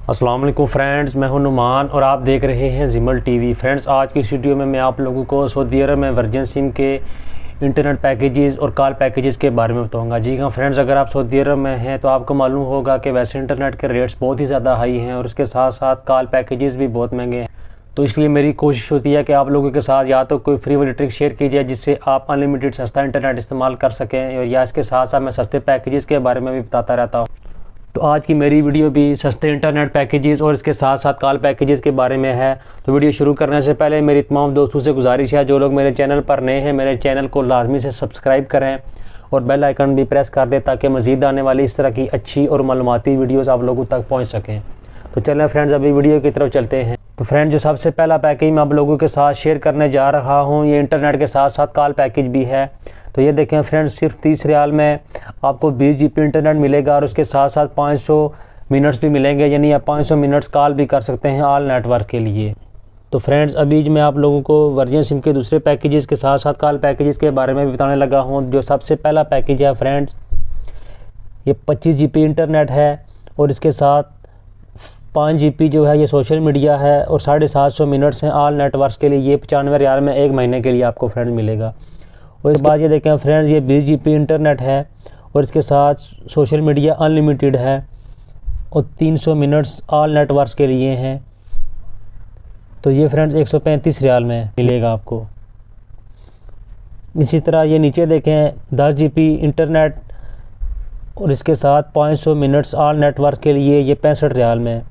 अस्सलाम वालेकुम फ्रेंड्स, मैं हूं नुमान और आप देख रहे हैं जिमल टीवी। फ्रेंड्स, आज की इस वीडियो में मैं आप लोगों को सऊदी अरब में वर्जिन सिम के इंटरनेट पैकेजेस और कॉल पैकेजेस के बारे में बताऊंगा। जी हाँ फ्रेंड्स, अगर आप सऊदी अरब में हैं तो आपको मालूम होगा कि वैसे इंटरनेट के रेट्स बहुत ही ज़्यादा हाई हैं और उसके साथ साथ कॉल पैकेजेस भी बहुत महंगे हैं। तो इसलिए मेरी कोशिश होती है कि आप लोगों के साथ या तो कोई फ्री वाली ट्रिक शेयर की जाए जिससे आप अनलिमिटेड सस्ता इंटरनेट इस्तेमाल कर सकें, और या इसके साथ साथ मैं सस्ते पैकेजेस के बारे में भी बताता रहता हूँ। तो आज की मेरी वीडियो भी सस्ते इंटरनेट पैकेजेस और इसके साथ साथ कॉल पैकेजेस के बारे में है। तो वीडियो शुरू करने से पहले मेरी तमाम दोस्तों से गुजारिश है, जो लोग मेरे चैनल पर नए हैं मेरे चैनल को लाजमी से सब्सक्राइब करें और बेल आइकन भी प्रेस कर दें ताकि मज़ीद आने वाली इस तरह की अच्छी और मालूमाती वीडियोज़ आप लोगों तक पहुँच सकें। तो चलें फ्रेंड्स, अभी वीडियो की तरफ चलते हैं। तो फ्रेंड, जो सबसे पहला पैकेज मैं आप लोगों के साथ शेयर करने जा रहा हूँ, ये इंटरनेट के साथ साथ कॉल पैकेज भी है। तो ये देखें फ्रेंड्स, सिर्फ 30 रियाल में आपको 20 GB इंटरनेट मिलेगा और उसके साथ साथ 500 मिनट्स भी मिलेंगे, यानी आप 500 मिनट्स कॉल भी कर सकते हैं ऑल नेटवर्क के लिए। तो फ्रेंड्स, अभी मैं आप लोगों को वर्जिन सिम के दूसरे पैकेजेस के साथ साथ कॉल पैकेजेस के बारे में भी बताने लगा हूँ। जो सबसे पहला पैकेज है फ्रेंड्स, ये 25 GB इंटरनेट है और इसके साथ 5 GB जो है ये सोशल मीडिया है और 750 मिनट्स हैं ऑल नेटवर्क्स के लिए। ये 95 रियाल में 1 महीने के लिए आपको फ्रेंड्स मिलेगा। और इसके बाद ये देखें फ्रेंड्स, ये 20 GB इंटरनेट है और इसके साथ सोशल मीडिया अनलिमिटेड है और 300 मिनट्स ऑल नेटवर्क्स के लिए हैं। तो ये फ्रेंड्स 135 रियाल में मिलेगा आपको। इसी तरह ये नीचे देखें 10 GB इंटरनेट और इसके साथ 500 मिनट्स ऑल नेटवर्क के लिए, ये 65 रियाल में।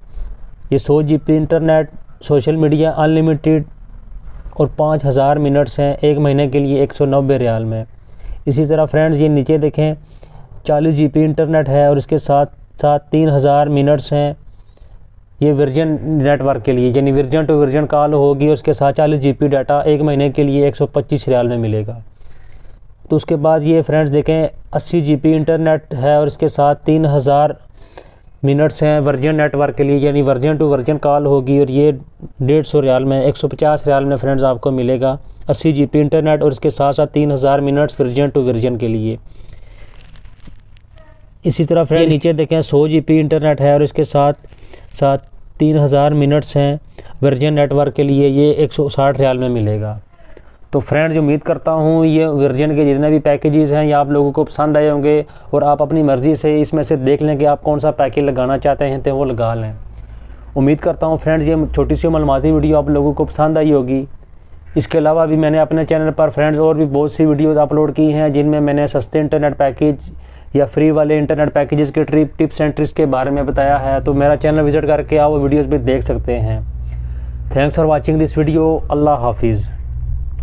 ये 100 GB internet social media unlimited और 5000 मिनट्स हैं 1 महीने के लिए, 190 रियाल में। इसी तरह फ्रेंड्स, ये नीचे देखें 40 GB इंटरनेट है और इसके साथ साथ 3000 मिनट्स हैं, ये वर्जिन नेटवर्क के लिए, यानी वर्जिन टू वर्जिन कॉल होगी और उसके साथ 40 GB डाटा 1 महीने के लिए 125 रियाल में मिलेगा। तो उसके बाद ये फ्रेंड्स देखें 80 GB इंटरनेट है और इसके साथ 3000 मिनट्स हैं वर्जिन नेटवर्क के लिए, यानी वर्जिन टू वर्जिन कॉल होगी और ये 150 रियाल में 150 रियाल में फ्रेंड्स आपको मिलेगा 80 GB इंटरनेट और इसके साथ साथ 3000 मिनट्स वर्जिन टू वर्जिन के लिए। इसी तरह फ्रेंड नीचे देखें 100 GB इंटरनेट है और इसके साथ साथ 3000 मिनट्स हैं वर्जिन नेटवर्क के लिए, ये 160 रियाल में मिलेगा। तो फ्रेंड्स, उम्मीद करता हूँ ये वर्जिन के जितने भी पैकेजेस हैं ये आप लोगों को पसंद आए होंगे और आप अपनी मर्ज़ी से इसमें से देख लें कि आप कौन सा पैकेज लगाना चाहते हैं तो वो लगा लें। उम्मीद करता हूँ फ्रेंड्स ये छोटी सी मालूमाती वीडियो आप लोगों को पसंद आई होगी। इसके अलावा भी मैंने अपने चैनल पर फ्रेंड्स और भी बहुत सी वीडियोज़ अपलोड की हैं जिनमें मैंने सस्ते इंटरनेट पैकेज या फ्री वाले इंटरनेट पैकेजेस के टिप्स एंड ट्रिक्स के बारे में बताया है। तो मेरा चैनल विज़िट करके आप वो वीडियोज़ भी देख सकते हैं। Thanks for watching this video. अल्लाह हाफिज़।